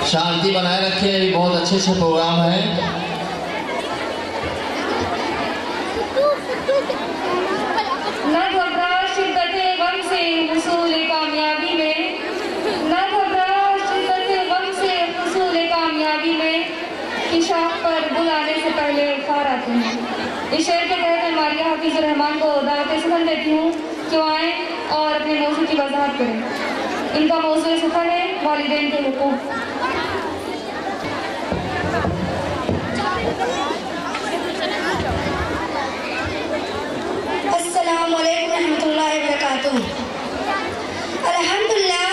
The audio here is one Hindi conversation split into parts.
शांति बनाए रखे। बहुत अच्छे से प्रोग्राम है। न घबरा शिद्दत गम से हुसूल कामयाबी में, न घबरा शिद्दत गम से हुसूल कामयाबी में, कि शाख पर बुलाने से पहले खार आते हैं। इस शेर के तहत मारिया हाफिजुर रहमान को दावत सुखन देती हूँ कि वो आए और अपने मौजू की वजाहत करें। इनका मौजू सुखन है वालिदैन के हुकूक। अस्सलामु अलैकुम रहमतुल्लाहि व बरकातुहू। अल्हम्दुलिल्लाह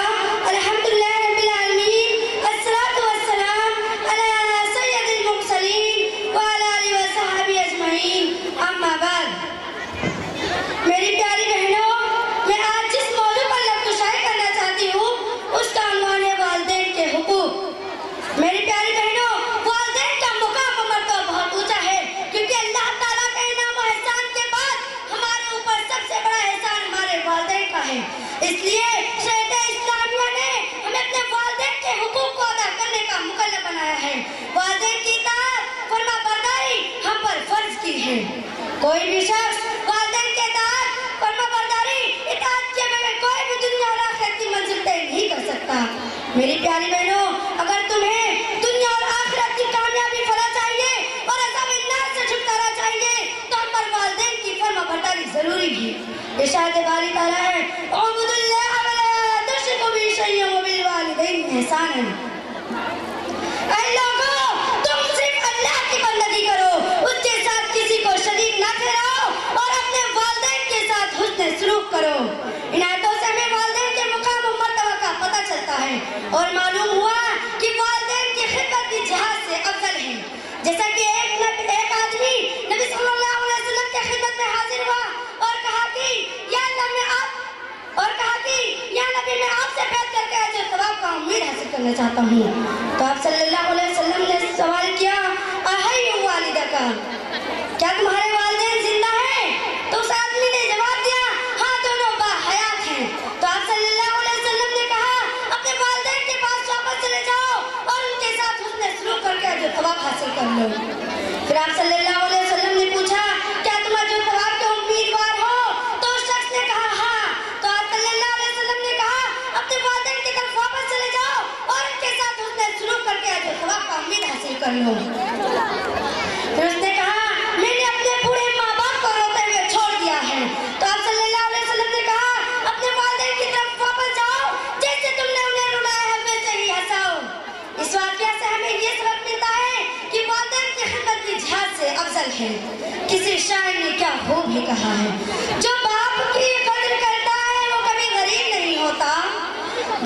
अल्हम्दुलिल्लाह रब्बिल आलमीन, अस्सलातु वस्सलाम अला सय्यदिल मुरसलीन व अला आलिहि व सहाबिहि अजमईन, अम्मा बाद। मेरी प्यारी बहनों, मैं आज जिस मौजू पर लफ्ज़ करना चाहती हूँ उसका उन्वान है वालिदैन के हुकूक। मेरी प्यारी बहनों, वालिदैन का मुकाम मर्तबा बहुत ऊंचा है, क्योंकि अल्लाह ताला का इनाम और एहसान के बाद हमारे ऊपर सबसे बड़ा एहसान हमारे वालिदैन का है। इसलिए शरीयत इस्लामिया ने हमें अपने वालिदैन के हुकूक को अदा करने का मुकल्लफ बनाया है। वालिदैन की इताअत फरमाबरदारी हम पर फर्ज की है। कोई भी शख्स वालिदैन के इताअत फरमाबरदारी इताअत के बगैर कोई भी दुनिया और आखिरत की मंजिल तय नहीं कर सकता। मेरी प्यारी बहनों, अगर तुम्हें दुनिया और आखिरत की कामयाबी फला चाहिए और अज़ाब-ए-नार से छुटकारा चाहिए तो हम पर वालिदैन की फरमाबरदारी जरूरी है। इरशाद बारी ताला है, उअबुदुल्लाह वला तुश्रिकू बिही शैय्अन व बिल वालिदैनि इहसानन। ऐ लोगों, तुम सिर्फ अल्लाह की बंदगी करो, उसके साथ किसी को शरीक ना ठहराओ और अपने वालिदैन के साथ हुस्न सलूक करो। इन आयतों से हमें वालिदैन के मुकाम और मर्तबा का पता चलता है और मालूम हुआ कि वालिदैन की खिदमत भी जिहाद से अफजल है। जैसा कि एक आदमी नबी सल्लल्लाहु अलैहि वसल्लम के खिदमत में हाजिर हुआ और कहा कि या अल्लाह, या नबी, मैं आपसे बैत करके अजर सवाब का उम्मीद हासिल करना चाहता हूँ। तो आप सल्लल्लाहु अलैहि वसल्लम ने सवाल किया, अहय्यु वालिदका, क्या तुम्हारे वालिदैन जिंदा हैं? तो उस आदमी ने जवाब दिया, हाँ, दोनों बाहयात हैं। तो आप सल्लल्लाहु अलैहि वसल्लम ने कहा, अपने वालिदैन के पास वापस चले जाओ और उनके साथ हुस्न सलूक करके अजर सवाब हासिल कर लो। फिर आप सल्लल्लाहु अलैहि वसल्लम ने पूछा, क्या तुम अजर सवाब के उम्मीदवार हो? तो उस शख्स ने कहा, हाँ। तो आप सल्लल्लाहु अलैहि वसल्लम ने कहा, अपने वालिदैन की तरफ वापस चले जाओ और उनके साथ हुस्न सलूक करके अजर सवाब का उम्मीद हासिल कर लो। फिर उसने कहा, मैंने अपने बूढ़े माँ बाप को रोते हुए छोड़ दिया है। तो आप सल्लल्लाहु अलैहि वसल्लम ने कहा, अपने वालिदैन की तरफ वापस जाओ, जैसे तुमने उन्हें रुलाया है वैसे ही हंसाओ। इस वाक़या से हमें ये सबक मिलता है कि वालिदैन की खिदमत भी जिहाद से अफजल है। किसी शायर ने क्या खूब ही कहा है, जो बाप की कदर करता है वो कभी गरीब नहीं होता,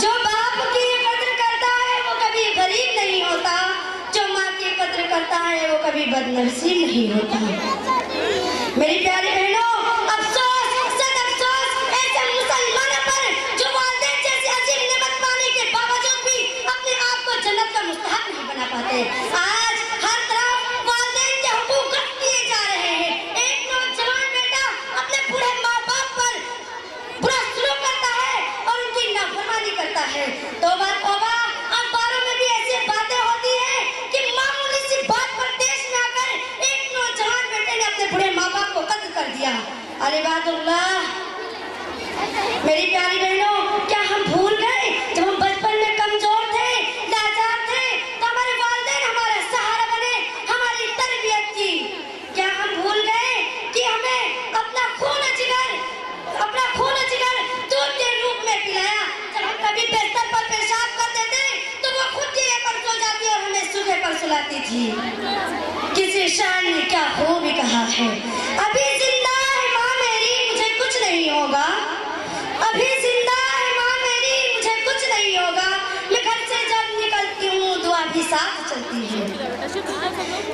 जो बाप की कदर करता है वो कभी गरीब नहीं होता, जो माँ की कदर करता है वो कभी बदनसीब नहीं होता। मेरी प्यारी बहनों, अफसोस, सद अफसोस ऐसे मुसलमानों पर जो वालिदैन जैसी अजीब नेमत पाने के बावजूद भी अपने आप को जन्नत का मुस्तहक नहीं बना पाते। आज हर तरफ वालिदैन के हुकूक कट किए जा रहे हैं। एक नौजवान बेटा अपने बूढ़े माँ बाप पर बुरा सलूक करता है और उनकी नाफरमानी करता है। तौबा तौबा, अखबारों में भी ऐसी बातें होती हैं कि मामूली सी बात पर देश में आकर एक नौजवान बेटे ने अपने बूढ़े माँ बाप को कत्ल कर दिया। अलिबादुल्लाह, मेरी प्यारी बहनों, क्या हम भूल गए जब हम बचपन में कमजोर थे, लाचार थे, तो हमारे वालिदैन हमारा सहारा बने, हमारी तरबियत की? क्या हम भूल गए कि हमें अपना खून जिगर दूध के रूप में पिलाया? जब हम कभी बिस्तर पर पेशाब कर देते तो वो खुद गिरे पर सो जाती और हमें सूखे पर सुलाती थी। किसी शायर ने क्या खूब ही कहा है, अभी जिंदा है माँ मेरी, मुझे कुछ नहीं होगा, अभी जिंदा है माँ मेरी, मुझे कुछ नहीं होगा, मैं घर से जब निकलती हूँ दुआ भी साथ चलती है।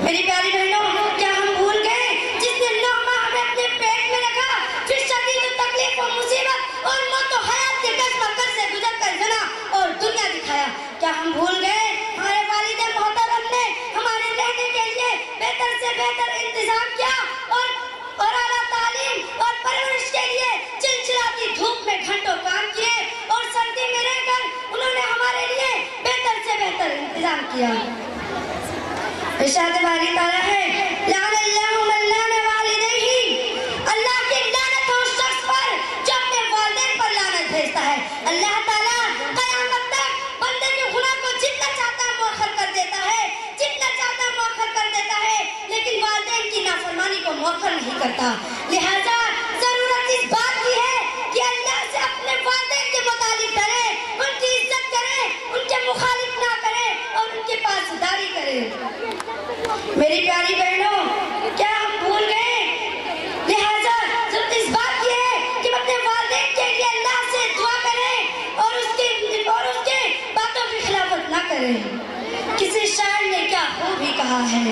मेरी प्यारी बहनों, क्या हम भूल गए जिसने 9 माह हमें अपने पेट में रखा, फिर शदीद तकलीफ और मुसीबत और मौत और हयात के कश्मकश से गुजर कर जना और दुनिया दिखाया? क्या हम भूल गए हमारे वालिदैन मोहतरम ने हमारे रहने के लिए बेहतर से बेहतर इंतजाम किया और आला तालीम और परवरिश के लिए चिलचिलाती धूप में घंटों काम किए और सर्दी में रहकर उन्होंने हमारे लिए बेहतर से बेहतर इंतजाम किया। इरशाद बारी ताला है लानल्लाहु मन लाना वालिदैहि, अल्लाह की लानत हो उस शख्स पर जो अपने वालिदैन पर लानत भेजता है। अल्लाह ताला क़यामत तक बंदे के गुनाह को जितना चाहता है मुअख्खर कर देता है, जितना चाहता है मुअख्खर कर देता है, लेकिन वालिदैन की नाफरमानी को मुअख्खर नहीं करता। लिहाजा जरूरत इस बात की है कि अल्लाह से अपने वालिदैन के मुतालिक डरे, उनकी इज्जत करे, उनके मुखालिफ ना करे और उनके पासदारी करे। मेरी प्यारी बहनों, क्या हम भूल गए? लिहाजा जरूरत इस बात की है कि हम अपने वालिदैन के लिए अल्लाह से दुआ करें और उसके बातों की खिलाफत ना करें। किसी शायर ने क्या खूब ही कहा है,